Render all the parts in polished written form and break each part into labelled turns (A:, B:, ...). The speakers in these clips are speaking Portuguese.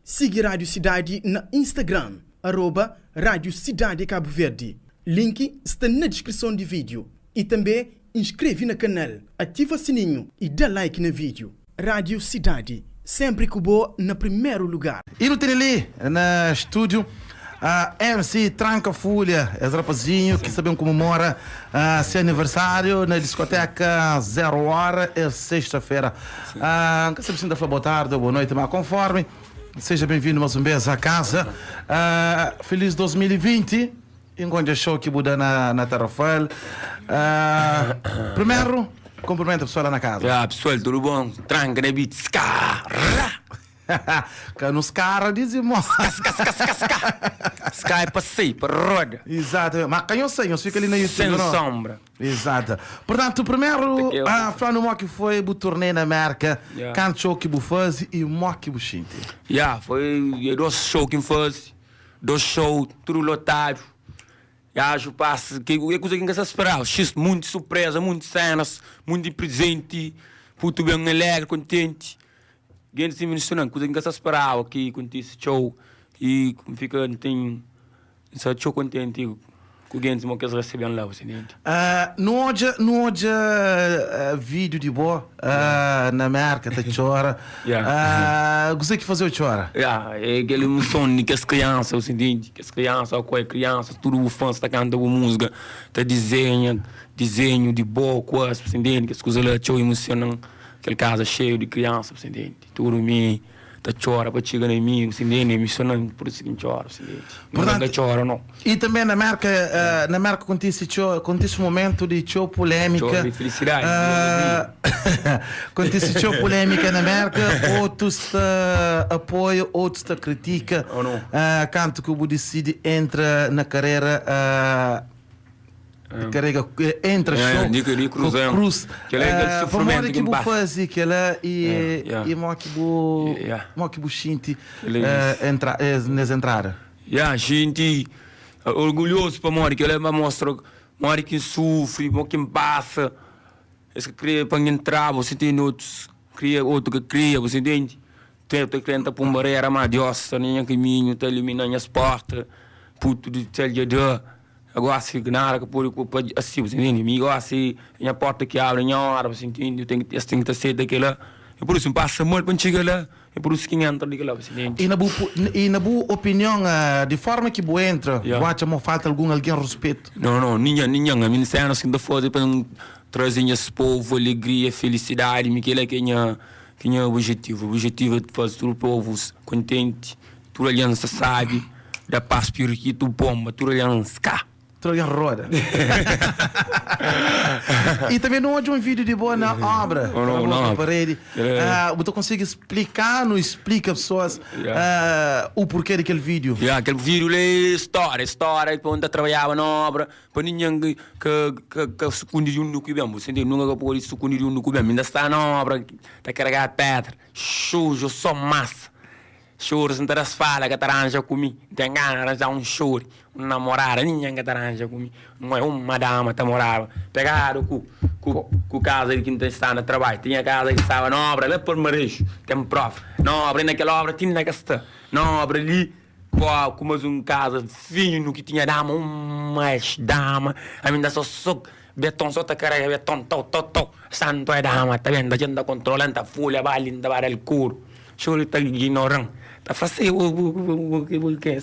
A: Siga Rádio Cidade na Instagram, @Rádio Cidade Cabo Verde. Link está na descrição do vídeo. E também inscreve no canal, ativa o sininho e dá like no vídeo. Rádio Cidade, sempre que boa no primeiro lugar.
B: E no ali, no estúdio, a MC Tranca Folha, esse rapazinho que sabemos comemora seu aniversário na discoteca 0 hora, é sexta-feira. Que você precisa falar boa tarde ou boa noite, mas conforme. Seja bem-vindo mais uma vez à casa. Feliz 2020. Enquanto show que muda na Tarrafal. Primeiro, cumprimento a pessoa lá na casa.
C: Pessoal, tudo bom? Tranca, né, beat?
B: Que nos caras dizem,
C: Ska é passeio, para roda.
B: Exato, mas quem eu sei, eu fico ali na YouTube.
C: Sem
B: não?
C: sombra.
B: Exato. Portanto, primeiro, falando no que foi o turnê na América, canto show que faz e o que xinte.
C: Foi 2 shows que faz, 2 shows, tudo lotado. Eu passo, que coisa que não se esperava. Muito surpresa, muitas cenas, muito presente, muito bem alegre, contente. Gente se mencionando, coisa que não se esperava aqui com esse show. E fica, tem, esse show contente com o gente que eles recebem lá, você entende?
B: Não há vídeo de boa na América, tá chora. Gostei que fazer o chora.
C: É aquele emoção de que as crianças, você entende? Que as crianças, tudo o fã está cantando música, tá desenho de boa coisa, você entende? Que as coisas lá show emocionam, aquele casa cheio de crianças, você entende? Tudo me tá chora para chegar em mim, você entende? Emocionante, por isso que chora, você entende? Não chora, não.
B: E também na América acontece um momento de show polêmica.
C: Show de felicidade.
B: Acontece show polêmica na América, outros apoiam, outros criticam. Canto que o decide entra na carreira. Entra show
C: de
B: cruz
C: que é
B: sofrimento que faz que ela e mo que xinte entra nessa entrada.
C: Gente orgulhoso para mori que ela mostra mori que sofre, que passa. Esse que cria para entrar, você tem outros cria outro que cria, você entende? Tem cliente para uma barreira mas Deus, nem caminho, tá eliminando as portas, puto de telhado. Agora se nada que pode assim, você entende? Me assim, a porta que abre em hora, você entende? Tem que estar cedo daquela. É por isso passa muito para chegar lá. É por isso que entra daquela, você entende?
B: E na boa opinião, de forma que você entra, acha que falta alguém respeito?
C: Não, ninguém. A minha cena assim da foda para trazer esse povo alegria, felicidade, me que é que é o objetivo. O objetivo é fazer todo o povo contente, toda a aliança sabe, da paz periquito bomba, toda a aliança cá.
B: Troia roda. E também não há um vídeo de boa na obra.
C: Não.
B: Parede. Você consegue explicar, não explica pessoas o porquê daquele vídeo?
C: Aquele vídeo é história onde trabalhava na obra, para ninguém que sucunde no que bem, você entende? Nunca pode sucundir no que bem, ainda está na obra, está carregado pedra, sujo, só massa. Choro, se não fala que arranja comigo, tem ganas de arranjar um choro, uma namorada, ninguém que arranja comigo, não é uma dama que morava, pegado com casa que não está no trabalho, tinha casa que estava na obra, lá por Marejo, tem prof, na obra, naquela obra tinha na casta, na obra ali, com mais um casa fino que tinha dama, mais dama, ainda só beton, só tá carrega beton, santo é dama, tá vendo, a gente está controlando a folha, vai linda para o couro, choro está ignorando. Tá fazendo o que é?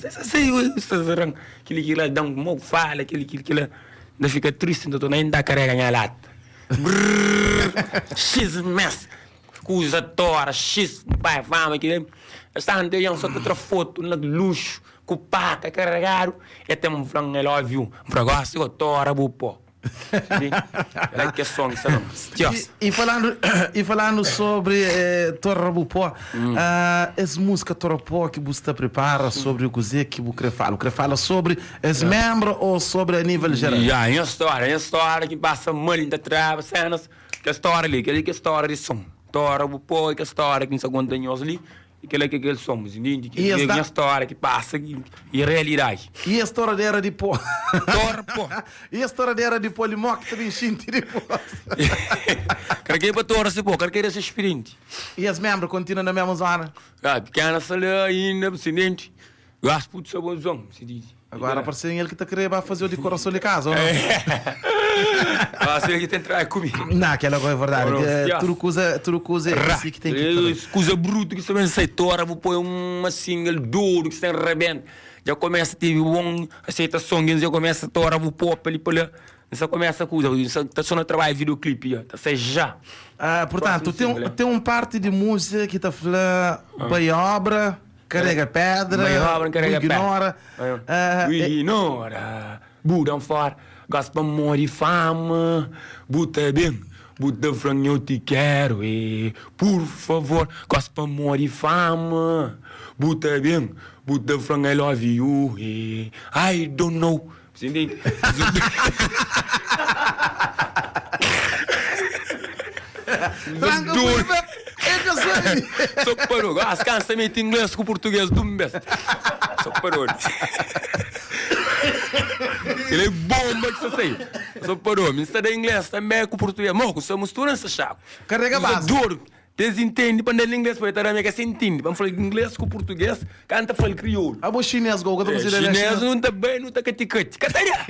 C: Aquele que lá dá um fala, aquele que lá fica triste, então nem dá carrega na lata. X mess, coisa tora, X, pai, fama, que está andando só outra foto, de luxo, com paca, carregado, e tem um frango, I love you, um negócio, tora, bupó.
B: E falando sobre Torre Bupó, essa música Torre Bupó que você prepara sobre o que você fala sobre os membros ou sobre a nível geral?
C: É uma história que passa muito atrás, cenas, que a história ali, que a história de som. Torre Bupó, que a história que não se aguenta ali, aquilo é que somos, entende? Que
B: E
C: é
B: esta-
C: uma história que passa e realidade.
B: E a história era de pó.
C: Tora, pô.
B: E a história era de polimó que também xinti de pó.
C: Cara que é para tora se pô, cara que é ser experiente.
B: E as membros continuam na mesma zona.
C: Ah, pequena sala ainda, presidente. Gasto de sabonzão, se diz.
B: Agora parece ele que está querendo fazer o decoração de casa, ou não?
C: Ah, se ele tem que entrar comigo.
B: Não, aquela coisa é verdade.
C: Ora,
B: Que
C: yes.
B: tudo coisa é assim que tem que fazer.
C: Coisa bruta que também sai tora, vou pôr uma single duro que está arrebenta. Já começa a ter uma aceitação, já começa a tora, vou pôr para ali, para lá. Isso começa a coisa, está só no trabalho, videoclipe, está sai já.
B: Ah, portanto,
C: Próximo single,
B: tem um parte de música que está falando bem obra, carrega pedra,
C: Bem obra, carrega
B: ignora.
C: Ignora, budam far, gaspa mori fama, buta bem, buta frango eu te quero, por favor, gaspa mori fama, buta bem, buta frango I love you, I don't know. Você entende?
B: Tranquilo, é que eu sei.
C: Só parou. As canções em inglês com português do mês. Só parou. Ele é bomba que você sei. Só parou. Mas está em inglês também com português. Moco, só mistura essa chave.
B: Carrega base.
C: Duro. Desentende para entender inglês, para entender que se entende. Vamos falar inglês com português, canta fala crioulo.
B: A boa chinês, go, que eu estou
C: Chinês não está bem, não está caticate. Catarha!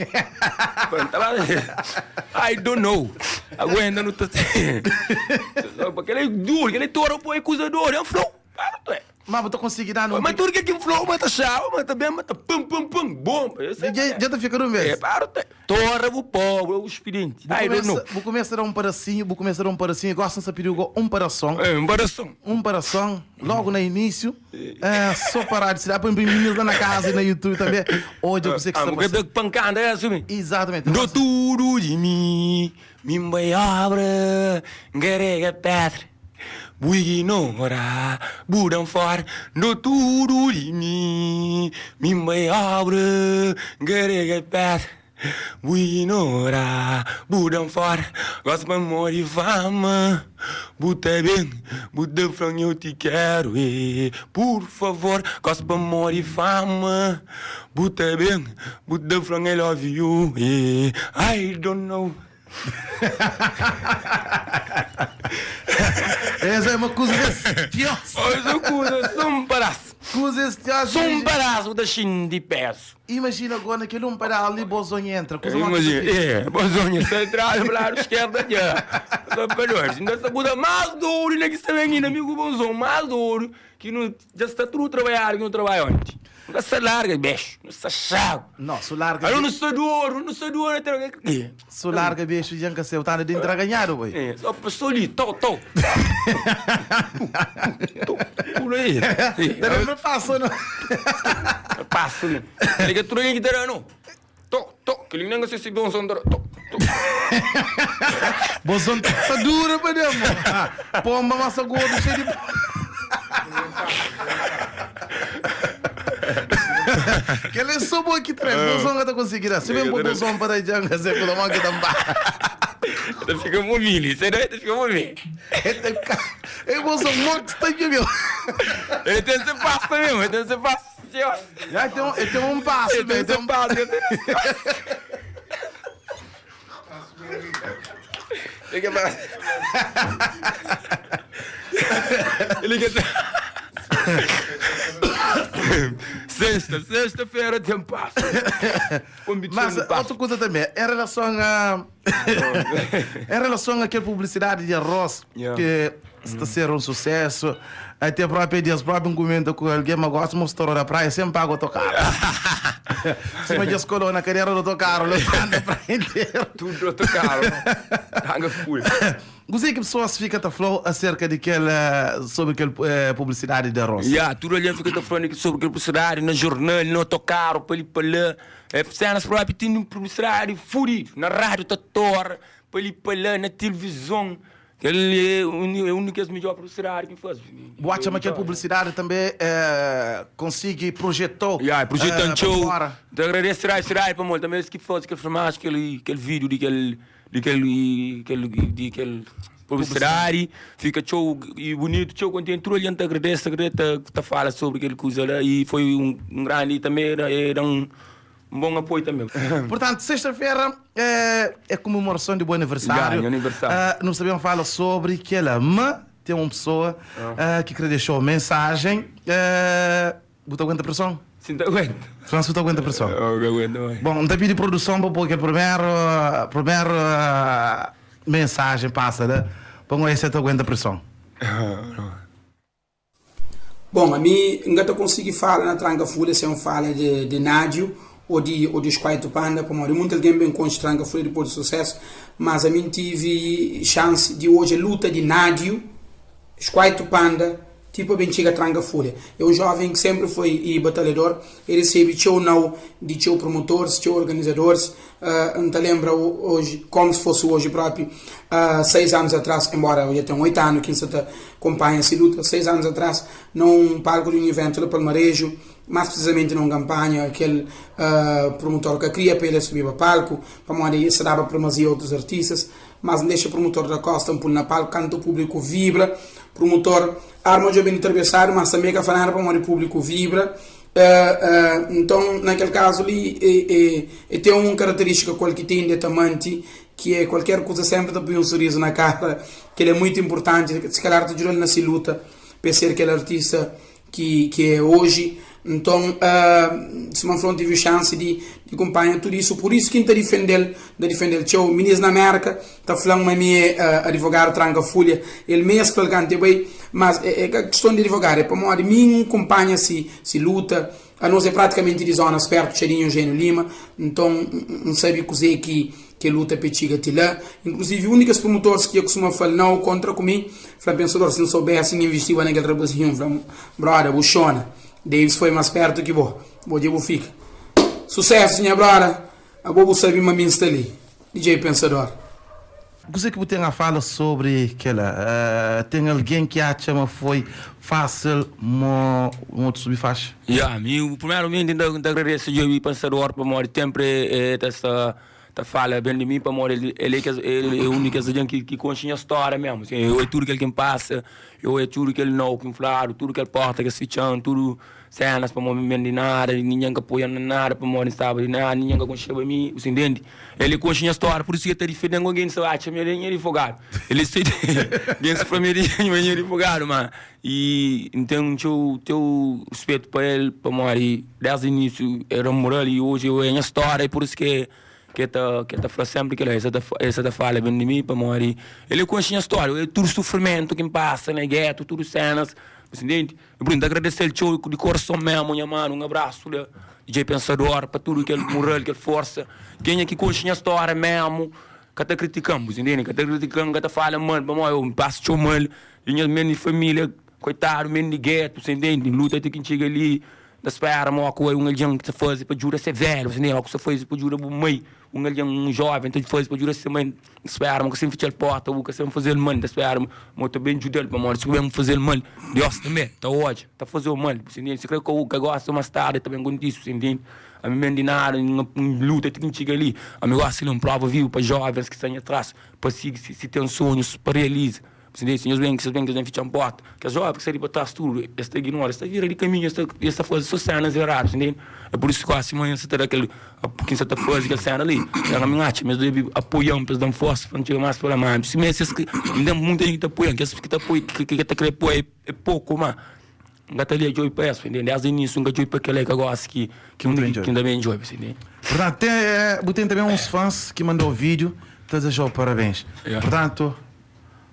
C: I don't know. Aguenta, não está. Porque ele é duro, ele é touro, pô, é acusador, é um flow. Para, tu é.
B: Mas eu estou conseguindo dar
C: Mas tudo que é que flow, mata chave, mata bem, mata pum, pum, pum, bom.
B: Já está ficando
C: É,
B: mesmo.
C: para, tu é. Torra, o pobre, o experiente. I don't know.
B: Vou começar a dar um paracinho, gostam de pedir um paração.
C: É, embaração.
B: Um paração, logo no início, só parar de se dar para meninos lá na casa e no YouTube também. Hoje eu sei que
C: Ah,
B: está
C: porque
B: passando.
C: da pancada é assim.
B: Exatamente.
C: Do tudo de mim, me obra, garega pedra. Ignora, budam fora, do tudo de mim, me obra, garega pedra. Ignora, budam fora, gosto de amor e fama. Buta bem, buta frango eu te quero, por favor, gosto de amor e fama. Buta bem, buta frango I love you, I don't know.
B: Essa é uma coisa desse.
C: Olha, coisa, são paraço.
B: Coisa desse.
C: São paraço da China de peço.
B: Imagina agora que ele não para ali, bozonho entra. Coisa
C: Imagina, bozonha central, para lado esquerda, já. Só para ainda está muda mais duro, né, que está vendo, amigo bonzão, mais duro, que não, já está tudo trabalhando, que não trabalha ontem. Nunca se larga, beijo, não se chave.
B: Não, se larga.
C: Aí não se duro, até que.
B: Se larga, bicho, já que você está dentro a ganhar, boi.
C: É, só pessoa ali, tô. Por aí.
B: Não passou, não.
C: Passo, né? Ele que tudo que terá, não. Tô, que ele não se bom som, tô.
B: Bozão tá dura, para dentro. Pomba, massa gorda, cheio de. Que ele é só bom que traz. Bozão que tá conseguindo. Se bem bozão para aí, já que você pelo mal que
C: Ele fica movido, você não fica movido.
B: É bozão morto, está aqui, meu.
C: Ele tem esse passo mesmo, ele tem esse passo.
B: Já tem um passo,
C: Ele tem
B: velho.
C: esse passo. Ele quer parar. Ele quer. Sexta-feira tem passo.
B: Mas outra coisa também, em relação àquela publicidade de arroz, que está sendo um sucesso, até a própria Dias próprio comenta com alguém, mas gosta de mostrar da praia, sempre paga o tocar. Se me diz colou na carreira do tocar, levando a praia inteira.
C: Tudo outro carro. Tanga full.
B: Gostei que pessoas ficam a falar acerca sobre aquela publicidade de arroz.
C: Tudo ali fica falando sobre aquela publicidade, no jornal, no autocarro, para ali, para lá. Cenas próprias tem publicidade furido, na rádio, para ali, para lá, na televisão. Ele é o único melhor publicidade que faz.
B: Boate, mas aquela publicidade também consegue projetar.
C: Projetando show. Então agradeço será para muito. Também que faz aquele filmagem, aquele vídeo daquele publicidade, fica show e bonito, show quando entrou ele agradece, tá fala sobre aquele coisa lá e foi um grande também, era um bom apoio também.
B: Portanto, sexta-feira é comemoração de bom aniversário. Não sabemos falar sobre que ela, mas tem uma pessoa que queria deixar mensagem. Você aguenta a pressão?
C: Sim, aguento.
B: França, você aguenta a pressão?
C: Eu aguento.
B: Bom, da de produção para pôr que a primeira mensagem passa, né? Põe aí se você aguenta a pressão.
D: Bom, a mim ainda consegui falar na Tranca Folha se é fala de Nádio ou de Esquaito Panda, para morrer muito alguém bem com Tranca Folha depois do sucesso, mas a mim tive chance de hoje luta de Nádio, Esquaito Panda, tipo bem chega Tranca Folha. É um jovem que sempre foi batalhador, ele recebe show não de show promotores, show organizadores, não te lembra hoje, como se fosse hoje próprio, 6 anos atrás, embora eu já tenho 8 anos que você acompanha essa luta, 6 anos atrás, num palco de um evento do Palmarejo, mais precisamente numa campanha, aquele promotor que queria para ele subir para o palco, para morrer, se dava primazia a outros artistas, mas deixa o promotor da Costa um pulo na palco, canta o público vibra, promotor arma de bem atravessado, mas também que falar para morrer o público vibra. Então, naquele caso ali, tem uma característica que tem de Tamante, que é qualquer coisa sempre te põe um sorriso na cara, que ele é muito importante, se calhar te juro nessa luta, para ser aquele artista que é hoje. Então, se não tive chance de acompanhar tudo isso, por isso que está defendendo o ministro da América, está falando a mim advogado Tranca Folha, ele mesmo falando bem, mas é questão de advogado, é para modo mim acompanha se luta, a nós é praticamente de zonas perto de Cheirinho, Eugênio Lima, então não sabe cozer que luta petiga te lá, inclusive únicos promotores que eu costumo falar não contra comigo, falei pensador, se não soubesse investir naquele trabalhinho, falei, brother, buchona. Davis foi mais perto que vou fica. Sucesso, minha brother. A bobo sabe uma minha ali. DJ Pensador.
B: Você que tem a fala sobre aquela. Tem alguém que acha que foi fácil muito subir faixa?
C: O primeiramente ainda agradeço ao Pensador por morrer sempre essa fala bem de mim para morrer. Ele é o único que conhece a história mesmo. Eu é tudo que ele passa, eu é tudo que ele não que inflado, tudo que ele porta, que se fichando, tudo cenas para morrer de nada, ninguém que apoia nada para morrer estava de nada, ninguém que conhece a mim, você entende? Ele conhece a história, por isso que ele está defendendo alguém que se acha que ele é advogado. Ele se pensa para mim ele é advogado, mas e então teu respeito para ele, para morrer desde o início era moral e hoje eu é a história e por isso que tá falando sempre que essa fala bem de mim para morrer. Ele conhece a história, tudo sofrimento que passa na gueto, tudo cenas, você entende? Eu preciso agradecer ele de coração mesmo, minha mano, um abraço, DJ Pensador, para tudo que ele moral, que ele força. Quem é que conhece a história mesmo, que está criticando, você entende? Que está criticando, que está falando mal, para morrer, eu passo tão mal, minha família, coitado, menino de gueto, você entende? Luta até que chega ali. Da espera, uma coisa, que se faz para jura ser velho, você nem que se faz para jura mãe, um jovem, então faz para jura ser mãe, espera, que sempre fechar a porta, que sempre fazer mal, da espera, muito bem judel para morrer, se bem fazer mal, Deus também, tá hoje, tá fazendo mal, você nem se crê que eu gosto mais tarde, também com isso, você entende? A mim de nada, luta tem que chegar ali, a mim gosta de prova vivo para jovens que estão atrás, para se tem sonhos, para realizar. Senhores bem que não ficam porta, que as jovens que saem para trás tudo, esta ignora, esta vira de caminho, esta faz só cenas erradas, entende? É por isso que quase amanhã você terá aquele, quem você está fazendo aquela cena ali, é a minha arte, mas deve apoiar, para dar força, para não chegar mais para lá, se mesmo que ainda muita gente está apoiando, que está apoiando, que está querendo apoiar é pouco, mas ainda está ali a joy para isso, entende? Desde o início, nunca joy para aquele que gosta, que ainda bem joy, entende?
B: Portanto, tem também uns fãs que mandou vídeo, te desejou parabéns.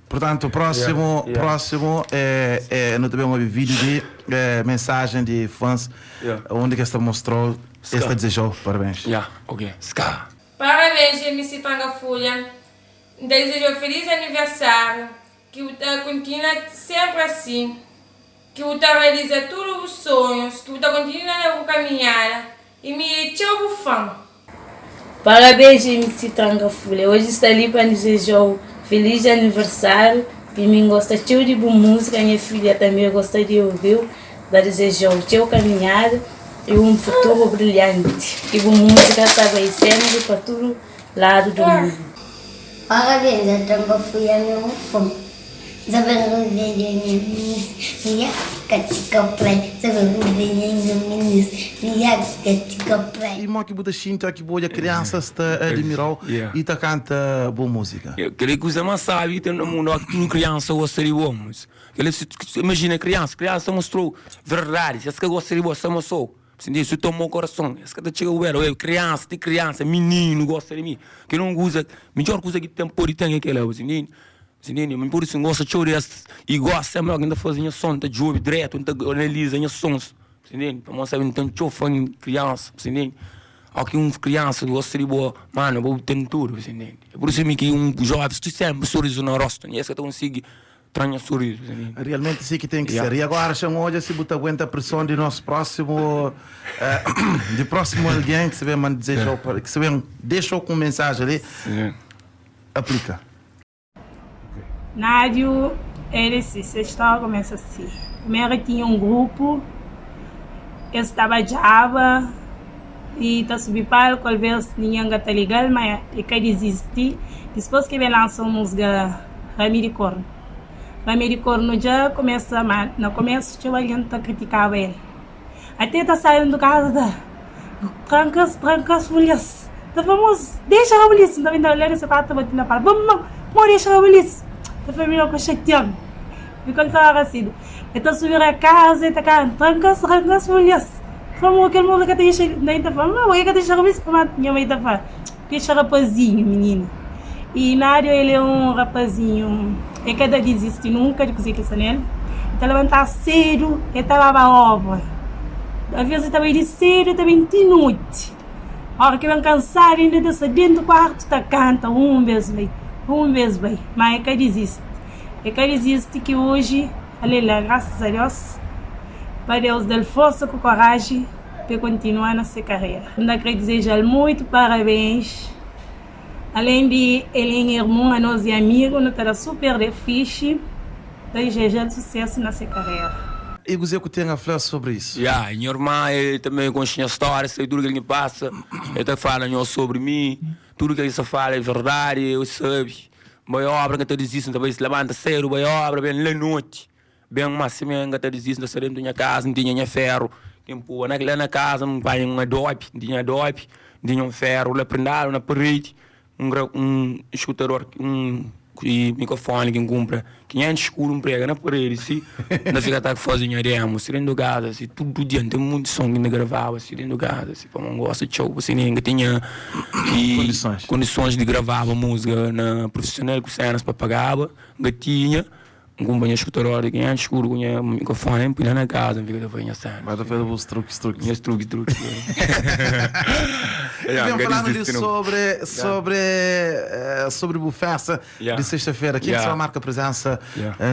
B: Portanto, próximo não também um vídeo de mensagem de fãs onde que esta mostrou, esta desejou parabéns.
C: Ok. Ska.
E: Parabéns, MC Tranca Folha. Desejo feliz aniversário. Que o continue sempre assim. Que o realize todos os sonhos. Que o continue na caminhada. E me tchau fã.
F: Parabéns, MC Tranca Folha. Hoje está ali para desejar feliz aniversário, e me gosta de boa música, minha filha também gosta de ouvir, da desejar o teu caminhada e um futuro brilhante. E boa música está vai sempre para todo lado do mundo.
G: Parabéns, a Tranga fui a meu fome. Saber rever minha catica play. Saber rever minha catica play.
B: E que buta xinta que boa criança está admirou e tá canta boa música.
C: Aquele coisa mais sabe tem no mundo que tudo criança gosta de homens. Imagina criança mostrou verdade. Essa que gosta de você mostrou. Isso tomou o coração. Essa que chega o velho, criança, menino gosta de mim. Que não usa, melhor coisa que tem por tem aquela, menino. Mas por isso gosta de chorar e gosta de ainda fazer som, tá jogo direto, tá analisa os sons. Para mostrar que tem chofa em criança, aqui criança gosta de boa, mano, vou ter tudo, é por isso que jovem, tu sempre sorriso na rosto, e essa que tu consegue tranha sorriso.
B: Realmente sim que tem que ser. E agora, hoje, se você aguenta a pressão de nosso próximo, de próximo alguém que se vem dizer, que se vem deixou com mensagem ali, aplica.
H: Nádio, ele se história começa assim. Primeiro tinha um grupo, eu estava Java, e tá subindo para o qual veio ninguém tá legal, mas ele quer desistir. Depois que ele lançou a música Ramiro Corno. Ramiro Corno já começa, no começo tinha alguém que criticava ele. Até tá saindo do casa da trancas, folhas. Tá famoso, deixa a polícia, tá vindo olhando esse prato, batendo na parada. Vamos, deixa a polícia. A família com chateado. Ficou assim. Então subir a casa e tá cá, trancas, folhas. Falou aquele mundo que tem chegado, daí tá falando, não, eu que deixa isso para minha mãe tá falando. Deixa rapazinho, menina. E Nádio, ele é um rapazinho, ele quer desistir nunca de conseguir isso nele. Ele tá levantando cedo, ele tá lavando obra. Às vezes também de cedo, também de noite. A hora que vem cansado, ainda tá dentro do quarto, tá canta, vez, bem. Mas ele quer desistir. Ele quer desistir que hoje, aleluia, graças a Deus, para Deus dar força com coragem para continuar nessa carreira. Eu quero desejar muito parabéns. Além de ele é irmão, a nós e amigos, nós estamos super difícil. Desejar sucesso nessa carreira.
B: E você que tem a falar sobre isso?
C: Minha irmã também conhece a história, sei tudo que ele passa. Ele fala sobre mim, tudo que ele fala é verdade, eu sei. Boa obra que eu desisto, também se levanta cedo, boa obra, bem na noite. Bem máximo que eu desisto, não sei dentro da minha casa, não tinha ferro. Tempo, na casa, não pai um adobe, não tinha um ferro, lá prendaram na parede, escutador, microfone que compra 500 escuros prega na parede, se não fica tá fazendo demo, se dentro da casa, se tudo dia tem muito som que gravava, se dentro da casa, se para não gosta de show, você nem tinha condições de gravar a música na profissional que cenas para pagava, tinha companhia escutador de 500 escuros com microfone, põe na casa, fica da fanha cena.
B: Vai fazer os truques.
C: Minhas truques.
B: Vamos falando ali sobre a festa de sexta-feira. Quem só marca presença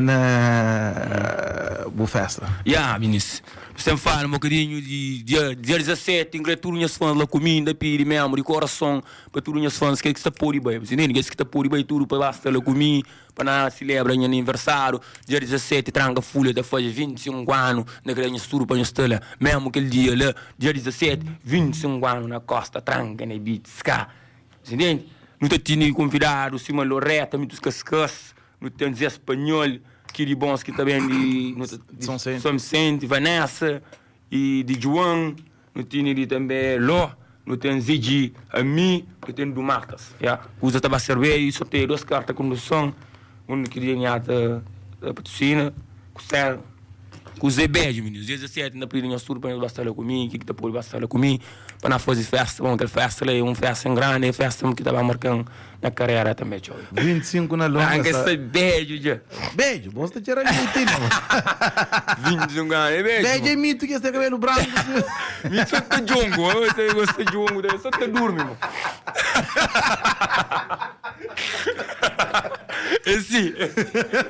B: na boa festa?
C: Vinícius. Você fala um bocadinho de dia 17, ingresso minhas fãs lá comida, pire mesmo, de coração, para todos minhas fãs que está por aí, você ninguém que está por aí tudo para lá estar lá comigo, para celebrar meu aniversário, dia 17, tranca folha da faz 25 anos, na grande estudo para estar lá, mesmo aquele dia lá, dia 17, 25 anos na costa, tranca, na beach, ska, você entende? Não te tinha convidado, Simão Loreta, muitos cascas, não tem dizer espanhol, que bons que também de São Vicente, Vanessa e de João, não tem também Ló, não tem Zigi, a mim, que tem do Martas. Usa estava cerveja e só tem 2 cartas com condução, um que tinha a patrocina, com o Zebed, menino. 17 ainda pediram tudo para nós estar lá comigo, que está por estar lá comigo, para nós fazer festa, aquela festa ali, uma festa grande, festa que estava marcando na carreira também, tchau.
B: 25 na longa.
C: Esse beijo, já.
B: Beijo, você tirar de mito, não.
C: 25 anos, beijo.
B: Beijo é mito que você tem cabelo branco.
C: Mito só tá jongo, você gosta de jongo, só tá dorme, irmão. Esse,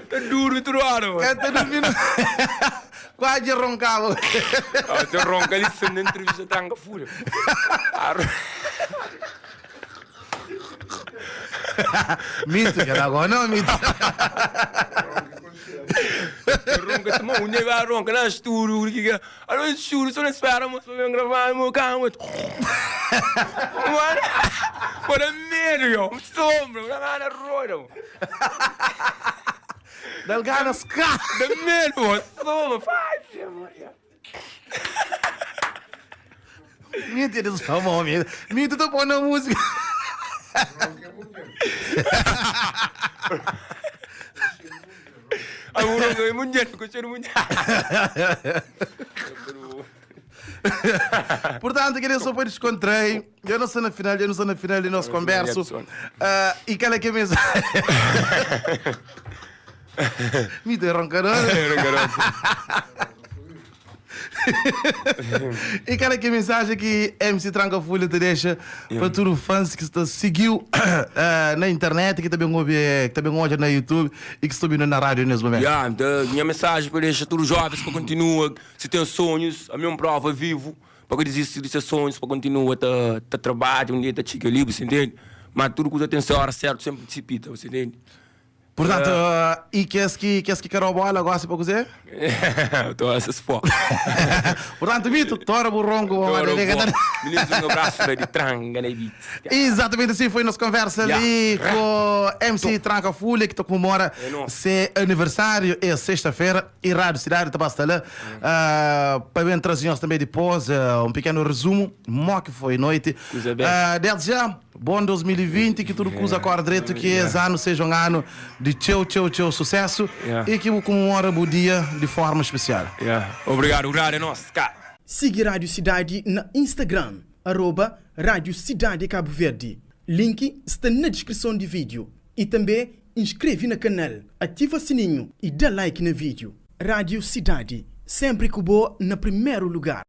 C: tá duro e truano, mano.
B: Tá dormindo. Quase roncava.
C: Você ronca ali, você não entrevista, tranca fúria.
B: Mito, que era agora, não, mito.
C: Ronca, se mão, nem vai ronca, não, estúdio, que é. Alô, estúdio, só não espera, mas vou gravar no meu carro. Para mim. medo, yo. Sombra, não é roida.
B: Delgado Ska.
C: Dá medo, sombra. Faz,
B: Minha eles falam, minha tu tá pondo música.
C: Agora não é mundial, não é mundial.
B: Portanto, queria só para descontrair. Eu não sou na final do nosso converso. E qual é que é a mensagem? Me deu roncarão. E qual é que é a mensagem que MC Tranca Folha te deixa para todos os fãs que te seguiu na internet, que também ouve na YouTube e que estão ouvindo na rádio nesse momento?
C: Minha mensagem para deixar todos os jovens para continuar, se tem sonhos, a minha prova vivo, para desistir desses sonhos, para continuar a trabalhar, um dia a chica livre, você entende? Mas tudo que tem a hora certa sempre precipita, você entende?
B: Portanto, e queres que Carol Bola gosta para você?
C: Estou essas fotos.
B: Portanto, Vitor, Tora Burrongo,
C: um abraço para de Tranga, né, Vitor?
B: Exatamente assim foi nossa conversa ali com MC Tranca Folha, que comemora seu aniversário, é sexta-feira, e Rádio Cidade está bastante lá. Para bem trazer também depois um pequeno resumo, como que foi a noite. Desde já, bom 2020, que tudo coisa corre direito, que esse ano seja um ano de tchau sucesso e que comemora o dia de forma especial.
C: Obrigado, é nosso.
A: Siga Rádio Cidade na Instagram, @Rádio Cidade Cabo Verde. Link está na descrição do vídeo. E também inscreve no canal, ativa o sininho e dá like no vídeo. Rádio Cidade, sempre que boa no primeiro lugar.